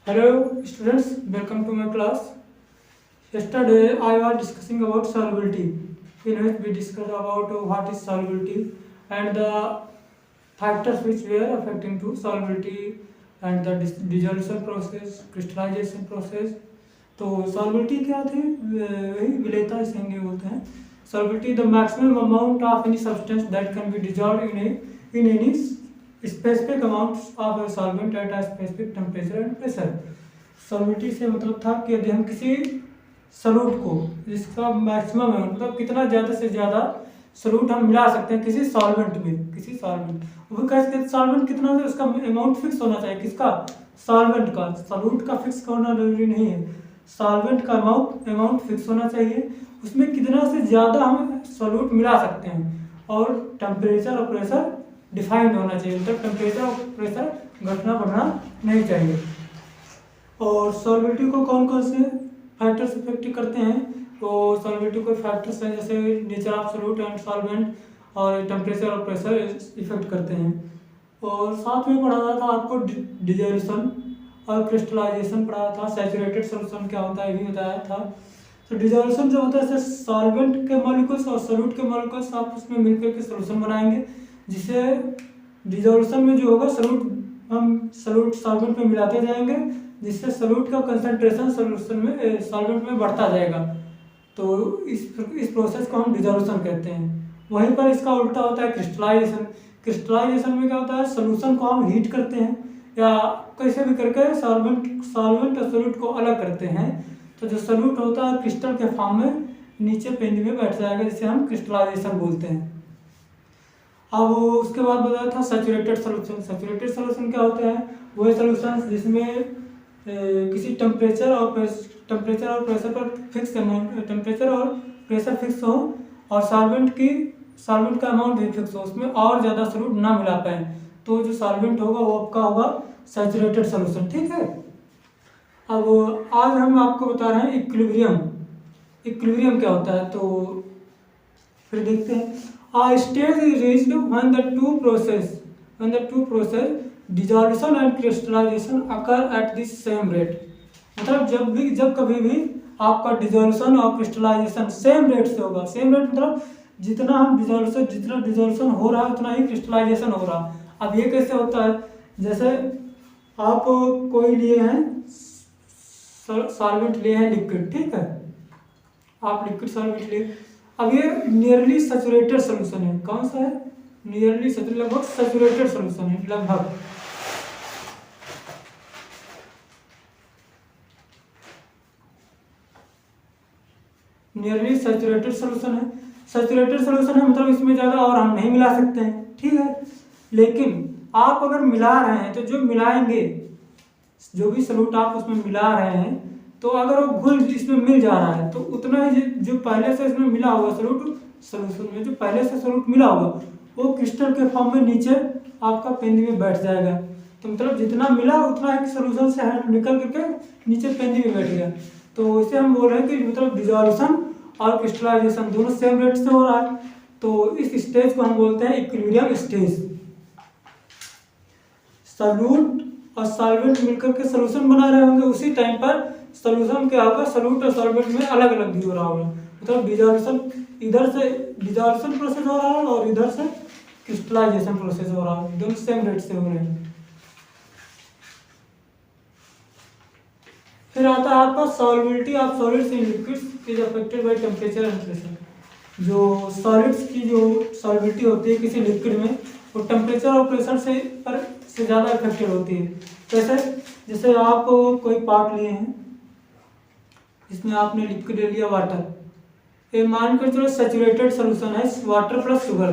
Hello students, welcome to my class. Yesterday I was discussing about solubility, in which we discussed about what is solubility and the factors which were affecting to solubility and the dissolution process, crystallization process. तो solubility क्या थी, वही विलेयता इसे हिंदी में बोलते हैं. Solubility the maximum amount of any substance that can be dissolved in any specific amounts of a solvent at a specific temperature and pressure. Solubility से मतलब था कि यदि हम किसी सॉल्यूट को जिसका मैक्सिमम है मतलब कितना ज़्यादा से ज़्यादा सॉल्यूट हम मिला सकते हैं किसी सॉल्वेंट में, किसी सॉल्वेंट वो कैसे सॉल्वेंट कितना है उसका अमाउंट फिक्स होना चाहिए. किसका? सॉल्वेंट का. सॉल्यूट का फिक्स होना जरूरी नहीं है, सॉल्वेंट का अमाउंट फिक्स होना चाहिए. उसमें कितना से ज़्यादा हम सॉल्यूट मिला सकते हैं और टेम्परेचर और प्रेशर डिफाइंड होना चाहिए. मतलब टेम्परेचर और प्रेशर घटना बढ़ना नहीं चाहिए. और सॉल्युबिलिटी को कौन कौन से फैक्टर्स इफेक्ट करते हैं? तो सॉल्युबिलिटी को फैक्टर्स हैं जैसे nature of solute and solvent और टेम्परेचर और प्रेशर इफेक्ट करते हैं. और साथ में पढ़ाया था आपको डिसोल्यूशन और क्रिस्टलाइजेशन पढ़ाया था. सैचुरेटेड सॉल्यूशन क्या होता है ये भी बताया था. तो डिसोल्यूशन जो होता है जैसे सॉल्वेंट के मॉलिक्यूल्स और सॉल्यूट के मॉलिक्यूल्स आप उसमें मिलकर के सॉल्यूशन बनाएंगे, जिसे डिसोल्यूशन में जो होगा सॉल्यूट सॉल्वेंट में मिलाते जाएंगे, जिससे सॉल्यूट का कंसंट्रेशन सॉल्यूशन में सॉल्वेंट में बढ़ता जाएगा. तो इस प्रोसेस को हम डिसोल्यूशन कहते हैं. वहीं पर इसका उल्टा होता है क्रिस्टलाइजेशन. क्रिस्टलाइजेशन में क्या होता है, सॉल्यूशन को हम हीट करते हैं या कैसे भी करके सॉल्वेंट और सॉल्यूट को अलग करते हैं. तो जो सॉल्यूट होता है क्रिस्टल के फॉर्म में नीचे पेंदी में बैठ जाएगा, जिसे हम क्रिस्टलाइजेशन बोलते हैं. अब उसके बाद बताया था सैचुरेटेड सॉल्यूशन. सैचुरेटेड सॉल्यूशन क्या होते हैं? वही सॉल्यूशन जिसमें किसी टेम्परेचर और प्रेशर पर फिक्स अमाउंट टेम्परेचर और प्रेशर फिक्स हो और सॉल्वेंट का अमाउंट भी फिक्स हो, उसमें और ज़्यादा सॉल्यूट ना मिला पाए, तो जो सॉल्वेंट होगा वो आपका होगा सैचुरेटेड सॉल्यूशन. ठीक है. अब आज हम आपको बता रहे हैं इक्विलिब्रियम. इक्विलिब्रियम क्या होता है तो फिर देखते हैं. A stage is reached when the two process dissolution and crystallization occur at the same rate. मतलब जब कभी भी आपका डिसोल्यूशन और क्रिस्टलाइजेशन सेम रेट से होगा. सेम रेट मतलब जितना डिसोल्यूशन हो रहा है उतना ही क्रिस्टलाइजेशन हो रहा. अब ये कैसे होता है? जैसे आप कोई लिए हैं सॉल्वेंट लिए हैं लिक्विड, ठीक है, आप लिक्विड सॉल्वेंट लिए. अब ये नियरली सैचुरेटेड सॉल्यूशन है. कौन सा है? नियरली लगभग सैचुरेटेड सॉल्यूशन है. लगभग नियरली सैचुरेटेड सॉल्यूशन है. सैचुरेटेड सॉल्यूशन है मतलब इसमें ज़्यादा और हम नहीं मिला सकते हैं, ठीक है. लेकिन आप अगर मिला रहे हैं तो जो मिलाएंगे, जो भी सॉल्यूट आप उसमें मिला रहे हैं, तो अगर वो घुल इसमें मिल जा रहा है तो उतना ही जो पहले से इसमें मिला होगा सॉल्यूशन में जो पहले से सॉल्यूट मिला होगा वो क्रिस्टल के फॉर्म में नीचे आपका पेंदी में बैठ जाएगा. तो मतलब जितना मिला उतना एक सॉल्यूशन से निकल करके नीचे पेंदी में बैठ गया. तो इसे हम बोल रहे हैं कि मतलब डिसोल्यूशन और क्रिस्टलाइजेशन दोनों सेम रेट से हो रहा है. तो इस स्टेज को हम बोलते हैं इक्विलिब्रियम स्टेज. सॉल्यूट और सॉल्वेंट मिलकर के सॉल्यूशन बना रहे होंगे, उसी टाइम पर सॉल्यूशन क्या होगा, सॉल्यूट और सॉल्वेंट में अलग अलग भी हो रहा होगा. मतलब डिसोल्यूशन इधर से डिसोल्यूशन प्रोसेस हो रहा है और इधर से क्रिस्टलाइजेशन प्रोसेस हो रहा है. दोनों सेम रेट से हो रहे हैं. फिर आता है आपका solubility of solids in liquids is affected by temperature and pressure. जो सॉलिड्स की जो सॉल्युबिलिटी होती है किसी लिक्विड में वो टेम्परेचर और प्रेशर से ज़्यादा अफेक्टेड होती है. कैसे? जैसे आप कोई पार्ट लिए हैं, इसमें आपने लिक्विड ले लिया वाटर. ये मान कर चलो सैचुरेटेड सॉल्यूशन है वाटर प्लस शुगर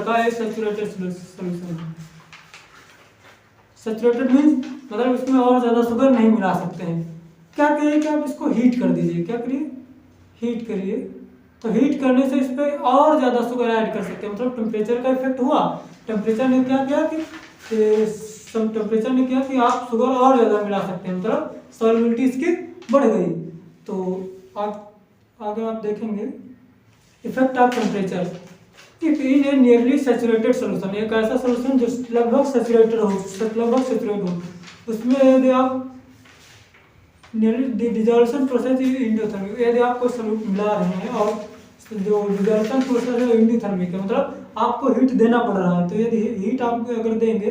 का एक सैचुरेटेड सॉल्यूशन है. सैचुरेटेड मीन्स मतलब इसमें और ज़्यादा शुगर नहीं मिला सकते हैं. क्या करिए कि आप इसको हीट कर दीजिए. क्या करिए? हीट करिए. तो हीट करने से इस पर और ज़्यादा शुगर ऐड कर सकते हैं. मतलब टेम्परेचर का इफेक्ट हुआ. टेम्परेचर ने क्या किया कि आप शुगर और ज़्यादा मिला सकते हैं, मतलब सॉल्युबिलिटी इसकी बढ़ गई. तो आगे आप देखेंगे effect of temperature. If in A nearly saturated solution, एक ऐसा सॉल्यूशन जो लगभग सैचुरेट हो उसमें यदि आप डिजोल्यूशन प्रोसेस इंडोथर्मिक, यदि आप कोई सॉल्यूट मिला रहे हैं और जो डिजोल्यूशन प्रोसेस है इंडोथर्मिक है, मतलब आपको हीट देना पड़ रहा है, तो यदि हीट आप अगर देंगे,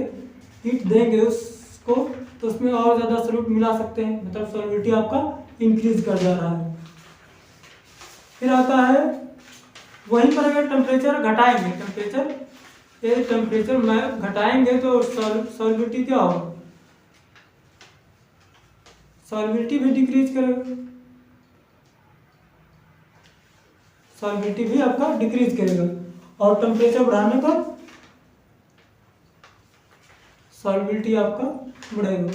हीट देंगे उसको, तो उसमें और ज़्यादा सॉल्यूट मिला सकते हैं, मतलब सॉल्युबिलिटी आपका इंक्रीज कर जा रहा है। फिर आता है वहीं पर अगर टेम्परेचर घटाएंगे, टेम्परेचर में घटाएंगे तो सॉल्युबिलिटी क्या होगा, सॉल्युबिलिटी भी डिक्रीज करेगा, सॉल्युबिलिटी भी आपका डिक्रीज करेगा। और टेम्परेचर बढ़ाने पर सॉल्युबिलिटी आपका बढ़ेगा,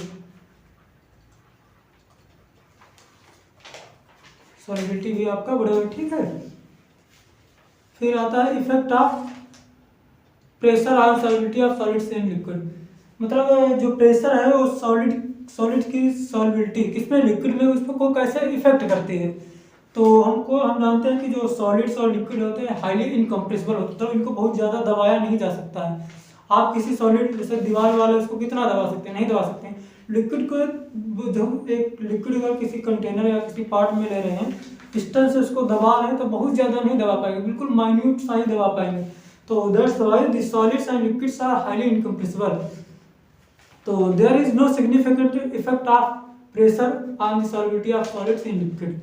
सॉल्युबिलिटी भी आपका बढ़ेगा, ठीक है। फिर आता है effect of pressure on solubility of solids in liquid, मतलब जो प्रेशर है वो सॉलिड की सॉल्युबिलिटी किसमें, लिक्विड में, उस पर को कैसे इफेक्ट करती है। तो हम जानते हैं कि जो सॉलिड्स और लिक्विड होते हैं हाईली इनकम्प्रेसिबल होते हैं, तो इनको बहुत ज़्यादा दबाया नहीं जा सकता है। आप किसी सॉलिड जैसे दीवार वाले उसको कितना दबा सकते हैं, नहीं दबा सकते हैं। लिक्विड को जो एक लिक्विड अगर किसी कंटेनर या किसी पार्ट में ले रहे हैं, डिस्टेंस से उसको दबा रहे हैं तो बहुत ज़्यादा नहीं दबा पाएंगे, बिल्कुल माइन्यूट सा ही दबा पाएंगे। तो that's why the solids and liquids are highly incompressible. तो there is no significant effect of pressure on the solubility of solids in liquid.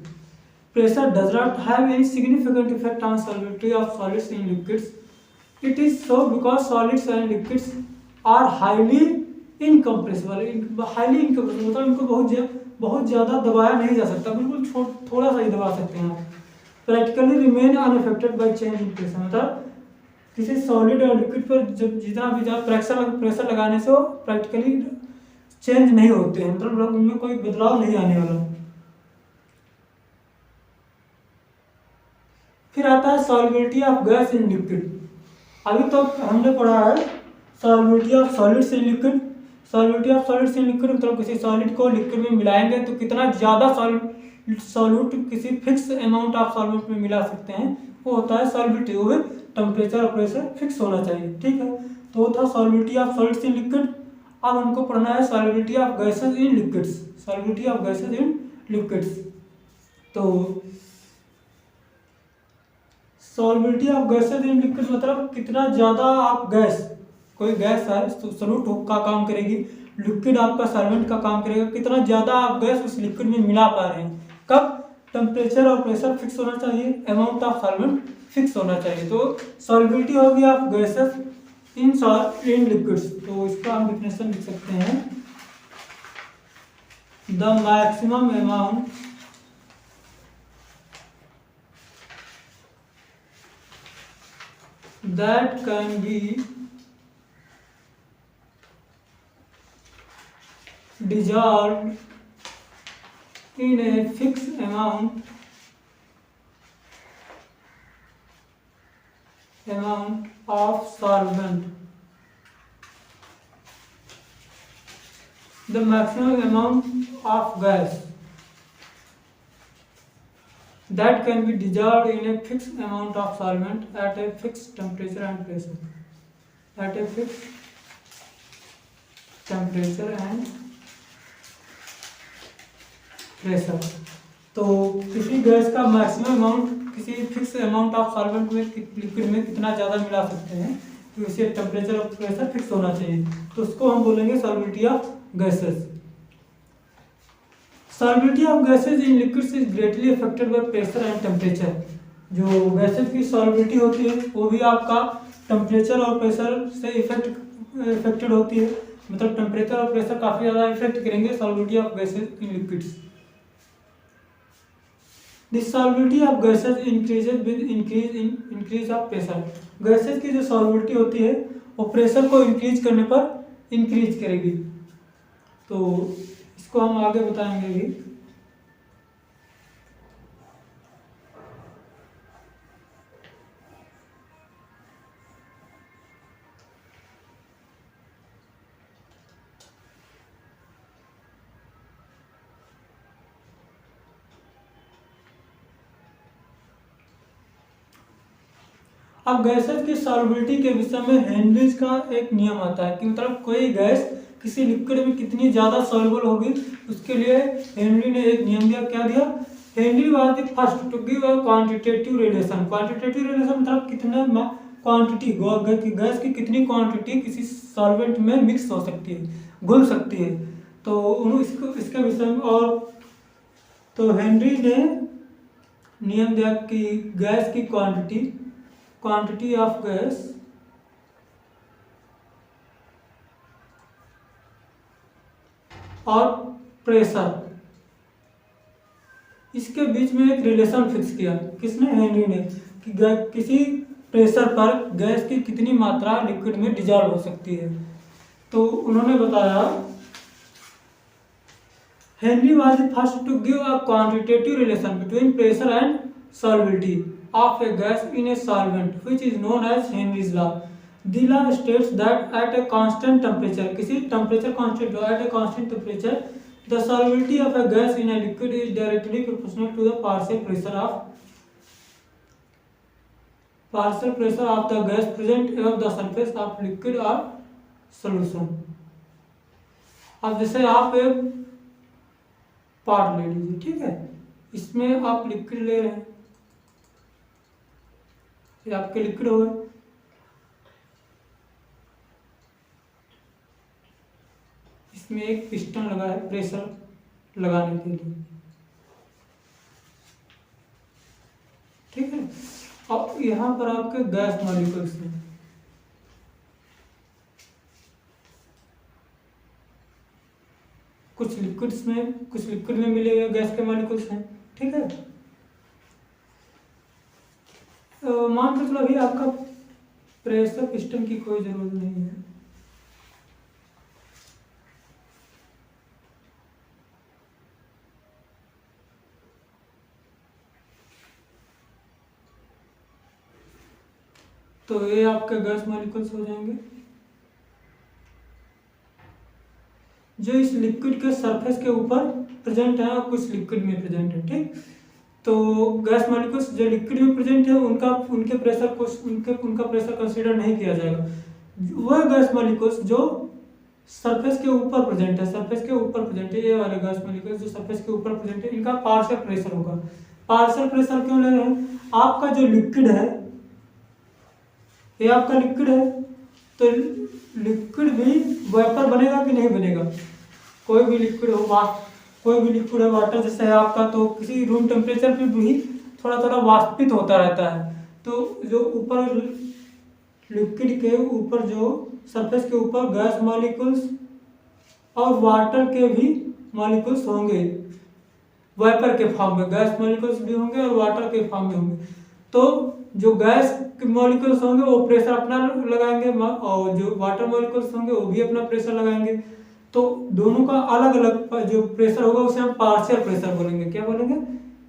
Pressure does not have any significant effect on solubility of solids in liquids. It is so because solids and liquids are highly incompressible. Highly incompressible मतलब इनको बहुत ज़्यादा दबाया नहीं जा सकता, बिल्कुल थोड़ा सा ही दबा सकते हैं आप। Practically remain unaffected by change in pressure, मतलब किसी सॉलिड और लिक्विड पर जब जितना भी प्रेशर लगाने से वो प्रैक्टिकली चेंज नहीं होते हैं, मतलब उनमें कोई बदलाव नहीं आने वाला। फिर आता है solubility of gas in liquid. अभी तो हमने पढ़ा है solubility of solids in liquid. Solubility of solids in liquid मतलब किसी सॉलिड को लिक्विड में मिलाएंगे तो कितना ज़्यादा सॉल्यूट किसी फिक्स अमाउंट ऑफ सॉल्वेंट में मिला सकते हैं, वो होता है सॉल्युबिलिटी। वो भी टेम्परेचर और प्रेशर फिक्स होना चाहिए, ठीक है। तो वो था solubility of solids in liquid. अब हमको पढ़ना है solubility of gases in liquids, solubility of gases in liquids. तो solubility of gases in liquid मतलब कितना ज़्यादा आप गैस, कोई गैस है तो सॉल्यूट का काम करेगी, लिक्विड आपका सॉल्वेंट का काम करेगा, कितना ज़्यादा आप गैस उस लिक्विड में मिला पा रहे हैं। कब? टेम्परेचर और प्रेशर फिक्स होना चाहिए, अमाउंट ऑफ सॉल्वेंट फिक्स होना चाहिए। तो सॉल्युबिलिटी होगी ऑफ गैसेस इन लिक्विड्स। तो इसका हम डिफिनेशन लिख सकते हैं, the maximum amount that can be dissolved in a fixed amount of solvent. The maximum amount of gas that can be dissolved in a fixed amount of solvent at a fixed temperature and pressure. At a fixed temperature and pressure. तो किसी gas का maximum amount किसी fix amount of solvent में liquid में कितना ज़्यादा मिला सकते हैं, तो इसे टेम्परेचर और प्रेशर फिक्स होना चाहिए। तो उसको हम बोलेंगे solubility of gases. Solubility of gases in liquids is greatly affected by pressure and temperature. जो गैसेस की सॉल्युबिलिटी होती है वो भी आपका टेम्परेचर और प्रेशर से इफेक्टेड होती है, मतलब टेम्परेचर और प्रेशर काफ़ी ज़्यादा इफेक्ट करेंगे solubility of gases in liquids. The solubility of gases increases with increase of pressure. Gases की जो सॉल्युबिलिटी होती है वो प्रेशर को इंक्रीज करने पर इंक्रीज करेगी। तो इसको हम आगे बताएंगे भी। अब गैसेस की सॉल्युबिलिटी के विषय में हेनरीज का एक नियम आता है कि मतलब कोई गैस किसी लिक्विड में कितनी ज़्यादा सॉल्युबल होगी, उसके लिए हेनरी ने एक नियम दिया। क्या दिया? Henry was the first to give a quantitative relation. Quantitative relation मतलब कितना क्वांटिटी, गैस की कितनी क्वांटिटी किसी सॉल्वेंट में मिक्स हो सकती है, घुल सकती है। तो इसको इसके विषय में और तो हेनरी ने नियम दिया कि गैस की क्वांटिटी ऑफ गैस और प्रेशर, इसके बीच में एक रिलेशन फिक्स किया। किसने? हेनरी ने। कि किसी प्रेशर पर गैस की कितनी मात्रा लिक्विड में डिजॉल्व हो सकती है। तो उन्होंने बताया Henry was the first to give a quantitative relation between pressure and solubility of a gas in a solvent which is known as Henry's law. The law states that at a constant temperature, किसी temperature constant हो, at a constant temperature, the solubility of a gas in a liquid is directly proportional to the partial pressure of the gas present above the surface of liquid or solution। अब जैसे आप एक pot ले लीजिए, ठीक है, इसमें आप लिक्विड ले रहे हैं, ये आपके लिक्विड हो गए। इसमें एक पिस्टन लगा है प्रेशर लगाने के लिए, ठीक है। अब यहाँ पर आपके गैस मॉलिक्यूल्स हैं, कुछ लिक्विड में मिले हुए गैस के मॉलिक्यूल्स हैं, ठीक है। मान के चलो अभी आपका प्रेशर पिस्टन की कोई जरूरत नहीं है, तो ये आपके गैस मॉलिक्यूल्स हो जाएंगे जो इस लिक्विड के सरफेस के ऊपर प्रेजेंट है और कुछ लिक्विड में प्रेजेंट है, ठीक। तो गैस मॉलिक्यूल्स जो लिक्विड में प्रेजेंट है उनका प्रेशर कंसीडर नहीं किया जाएगा। वह गैस मॉलिक्यूल्स जो सरफेस के ऊपर प्रेजेंट है, ये वाले गैस मॉलिक्यूल्स जो सरफेस के ऊपर प्रेजेंट है, इनका पार्शियल प्रेशर होगा। पार्शियल प्रेशर क्यों ले रहे हैं? आपका जो लिक्विड है, ये आपका लिक्विड है, तो लिक्विड भी वेपर बनेगा कि नहीं बनेगा? कोई भी लिक्विड है, वाटर जैसे है आपका, तो किसी रूम टेम्परेचर पे भी थोड़ा थोड़ा वाष्पित होता रहता है। तो जो ऊपर लिक्विड के ऊपर जो सरफेस के ऊपर गैस मॉलिक्यूल्स और वाटर के भी मॉलिक्यूल्स होंगे, वेपर के फॉर्म में गैस मॉलिक्यूल्स भी होंगे और वाटर के फॉर्म में होंगे। तो जो गैस के मॉलिक्यूल्स होंगे वो प्रेशर अपना लगाएंगे और जो वाटर मॉलिक्यूल्स होंगे वो भी अपना प्रेशर लगाएंगे। तो दोनों का अलग अलग जो प्रेशर होगा उसे हम पार्शियल प्रेशर बोलेंगे। क्या बोलेंगे?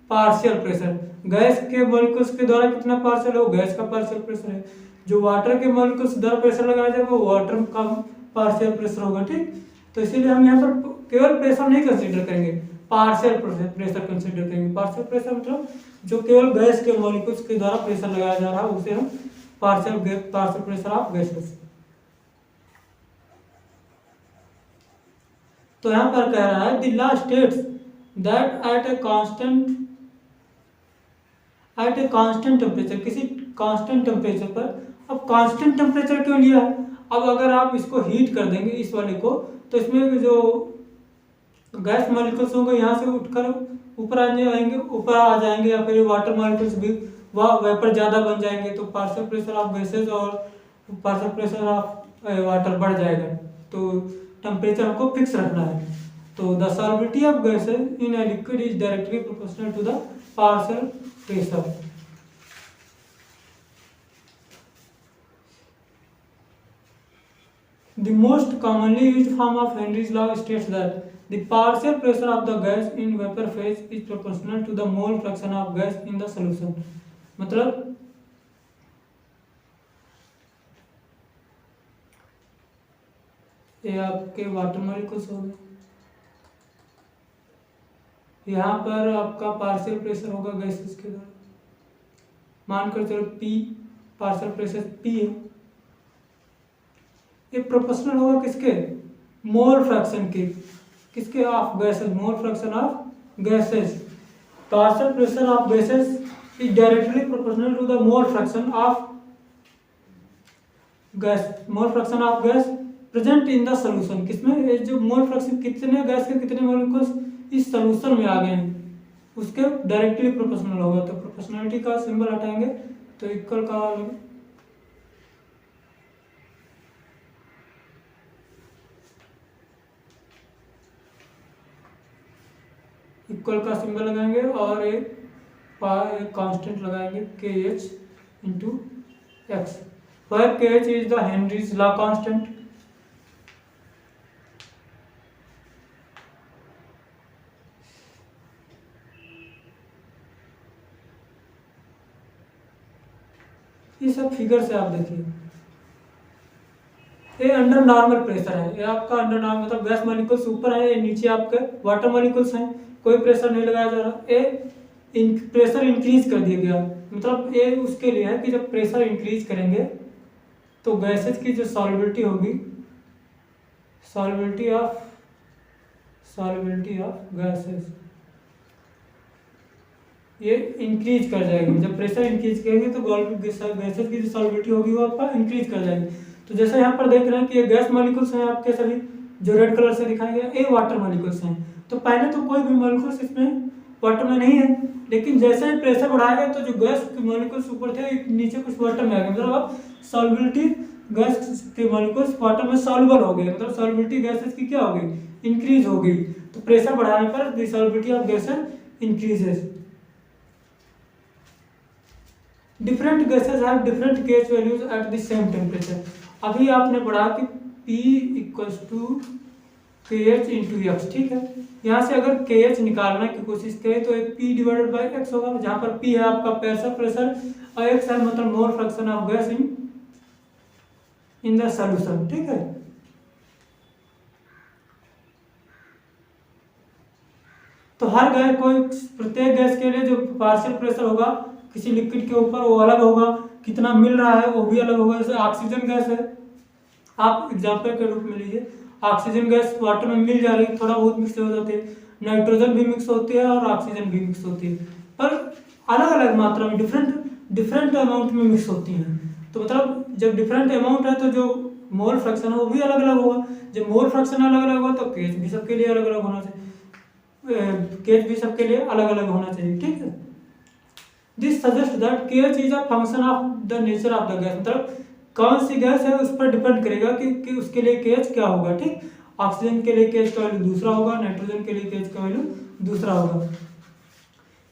Partial pressure. गैस के मॉलिक्यूल्स के द्वारा कितना पार्शियल है? वो गैस का पार्शियल प्रेशर है। जो वाटर के मॉलिक्यूल्स द्वारा प्रेशर लगाया जाएगा वो वाटर का पार्शियल प्रेशर होगा, ठीक। तो इसीलिए हम यहाँ पर केवल प्रेशर नहीं कंसीडर करेंगे, पार्शियल प्रेशर कंसीडर करेंगे। पार्शियल प्रेशर मतलब जो केवल गैस के मॉलिक्यूल्स के द्वारा प्रेशर लगाया जा रहा है उसे हम पार्शियल प्रेशर ऑफ गैसेस। तो यहां पर कह रहा है the law states that at a constant temperature, किसी कांस्टेंट टेम्परेचर पर। अब कांस्टेंट टेम्परेचर क्यों लिया है? अब अगर आप इसको हीट कर देंगे इस वाले को, तो इसमें जो गैस मॉलिक्यूल्स होंगे यहाँ से उठकर ऊपर आ जाएंगे या फिर वाटर मॉलिक्यूल्स भी वह वेपर ज़्यादा बन जाएंगे, तो पार्शियल प्रेशर ऑफ गैसेस और पार्शियल प्रेशर ऑफ वाटर बढ़ जाएगा। तो टेम्परेचर हमको फिक्स रखना है। तो the solubility of gases in a liquid is directly proportional to the partial pressure. The most commonly used form of Henry's law states that the partial pressure of the gas in vapor phase is proportional to the mole fraction of gas in the solution। मतलब ये आपके water molecules हो गए, यहाँ पर आपका partial pressure होगा gases के द्वारा, मानकर चलो P पार्शियल प्रेशर P है, ये प्रोपोर्शनल होगा किसके, मोल फ्रैक्शन के, किसके, of gases, mole fraction of gases. Partial pressure of gases is directly proportional to the mole fraction of gas, mole fraction of gas present in the solution. किसमें, ये जो mole fraction कितने gas के कितने molecules इस solution में आ गए हैं उसके डायरेक्टली प्रोपोर्शनल होगा। तो प्रोपोर्शनलिटी का सिंबल हटाएंगे तो इक्वल का इक्वल का सिंबल लगाएंगे और एक कांस्टेंट लगाएंगे KH into x, where KH is the Henry's law constant। ये सब फिगर से आप देखिए, ये अंडर नॉर्मल प्रेशर है, ये आपका अंडर नॉर्मल मतलब गैस मॉलिक्यूल्स ऊपर है, ये नीचे आपके वाटर मॉलिक्यूल्स हैं, कोई प्रेशर नहीं लगाया जा रहा। ये प्रेशर इंक्रीज कर दिया गया, मतलब ये उसके लिए है कि जब प्रेशर इंक्रीज करेंगे तो गैसेज की जो सॉल्युबिलिटी होगी, सॉल्युबिलिटी ऑफ गैसेज ये इंक्रीज कर जाएगी। जब प्रेशर इंक्रीज करेंगे तो गैसेज की जो सॉल्युबिलिटी होगी वो आपका इंक्रीज कर जाएगी। तो जैसे यहाँ पर देख रहे हैं कि ये गैस मॉलिक्यूल्स हैं आपके सभी, जो रेड कलर से दिखाए गए, ये वाटर मॉलिक्यूल्स हैं। तो पहले तो कोई भी मॉलिक्यूल्स इसमें वाटर में नहीं है, लेकिन जैसे ही प्रेशर बढ़ाएगा तो जो गैस के मॉलिक्यूल्स ऊपर थे नीचे कुछ वाटर में आ गए, मतलब अब सॉल्युबिलिटी गैस के मॉलिक्यूल्स वाटर में सॉल्युबल हो गए, मतलब सॉल्युबिलिटी गैसेस की क्या हो गई, इंक्रीज हो गई। तो प्रेशर बढ़ाने पर the solubility of gases increases. Different gases have different KH values at the same temperature. अभी आपने पढ़ा कि P equals to KH into x, ठीक है। यहाँ से अगर KH निकालने की कोशिश करें तो एक P डिवाइडेड बाई एक्स होगा, जहाँ पर P है आपका पार्शियल प्रेशर और एक्स है मतलब मोल fraction of gas in the solution, ठीक है। तो हर गैस कोई प्रत्येक गैस के लिए जो पार्शियल प्रेशर होगा किसी लिक्विड के ऊपर वो अलग होगा, कितना मिल रहा है वो भी अलग होगा। जैसे ऑक्सीजन गैस है, आप एग्जांपल के रूप में लीजिए, ऑक्सीजन गैस वाटर में मिल जा रही है, थोड़ा बहुत मिक्स हो जाती है, नाइट्रोजन भी मिक्स होती है और ऑक्सीजन भी मिक्स होती है, पर अलग अलग मात्रा में डिफरेंट अमाउंट में मिक्स होती हैं। तो मतलब जब डिफरेंट अमाउंट है तो जो मोल फ्रैक्शन है वो भी अलग अलग होगा। जब मोल फ्रैक्शन अलग अलग होगा तो केच भी सबके लिए अलग अलग होना चाहिए, केच भी सबके लिए अलग अलग होना चाहिए, ठीक है। This suggest that KH is a function of the nature of the gas, मतलब कौन सी गैस है उस पर डिपेंड करेगा कि उसके लिए KH क्या होगा, ठीक। ऑक्सीजन के लिए KH का वैल्यू दूसरा होगा, नाइट्रोजन के लिए KH का वैल्यू दूसरा होगा।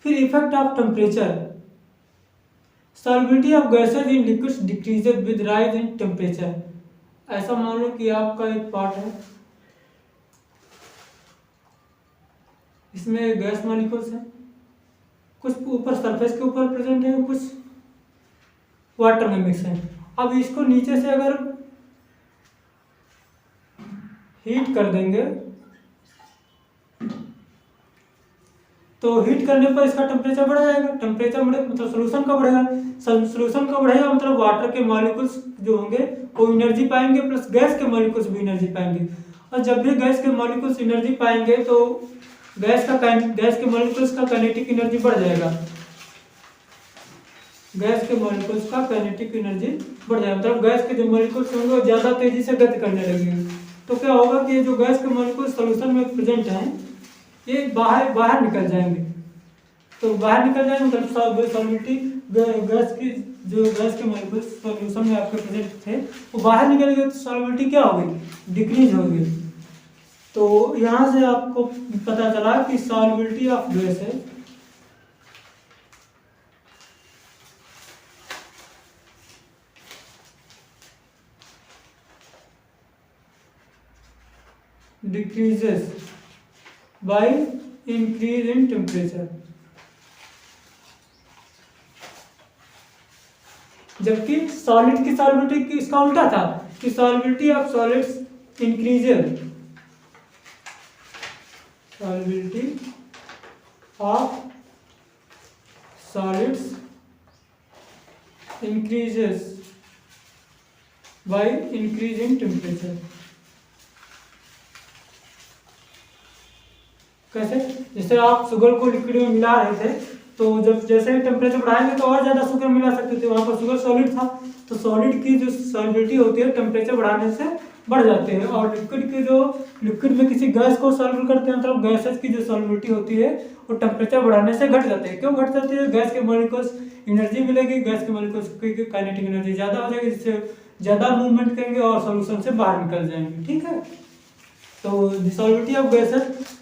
फिर effect of temperature, solubility of gases in liquids decreases with rise in temperature. ऐसा मान लो कि आपका एक पार्ट है, इसमें गैस मॉलिक्यूल्स हैं, कुछ ऊपर सरफेस के ऊपर प्रेजेंट है, कुछ वाटर में मिक्स है। अब इसको नीचे से अगर हीट कर देंगे तो हीट करने पर इसका टेम्परेचर बढ़ जाएगा, टेम्परेचर बढ़े मतलब सोल्यूशन का बढ़ेगा, सोल्यूशन का बढ़ेगा मतलब वाटर के मॉलिक्यूल्स जो होंगे वो एनर्जी पाएंगे, प्लस गैस के मॉलिक्यूल्स भी एनर्जी पाएंगे। और जब भी गैस के मॉलिक्यूल्स एनर्जी पाएंगे तो गैस के मॉलिक्यूल्स का काइनेटिक एनर्जी बढ़ जाएगा, गैस के मॉलिक्यूल्स का काइनेटिक एनर्जी बढ़ जाएगा, मतलब गैस के जो मॉलिक्यूल्स होंगे वो ज़्यादा तेजी से गति करने लगेंगे। तो क्या होगा कि जो गैस के मॉलिक्यूल्स सॉल्यूशन में प्रेजेंट हैं ये बाहर निकल जाएंगे। तो बाहर निकल जाएंगे मतलब सॉल्युबिलिटी गैस की जो गैस के मॉलिक्यूल्स सॉल्यूशन में आपके प्रेजेंट थे वो बाहर निकल गए तो सॉल्युबिलिटी क्या होगी, डिक्रीज होगी। तो यहाँ से आपको पता चला कि सॉल्युबिलिटी ऑफ गैस है decreases by increase in temperature, जबकि सॉलिड की सॉल्युबिलिटी इसका उल्टा था कि solubility of solids increases, solubility of solids increases by increase in temperature। कैसे? जैसे आप शुगर को लिक्विड में मिला रहे थे, तो जब जैसे ही टेम्परेचर बढ़ाएंगे तो और ज़्यादा शुगर मिला सकते थे, वहाँ पर शुगर सॉलिड था, तो सॉलिड की जो सॉलिबिलिटी होती है टेम्परेचर बढ़ाने से बढ़ जाते हैं, और लिक्विड में किसी गैस को सॉल्व करते हैं, मतलब गैसेस की जो सॉलिबिलिटी होती है वो टेम्परेचर बढ़ाने से घट जाते हैं। क्यों घट जाती है? गैस के मॉलिक्यूल्स एनर्जी मिलेगी, गैस के मॉलिक्यूल्स की काइनेटिक एनर्जी ज़्यादा हो जाएगी, जिससे ज़्यादा मूवमेंट करेंगे और सॉल्यूशन से बाहर निकल जाएंगे। ठीक है, तो सॉलिबिलिटी ऑफ गैसेस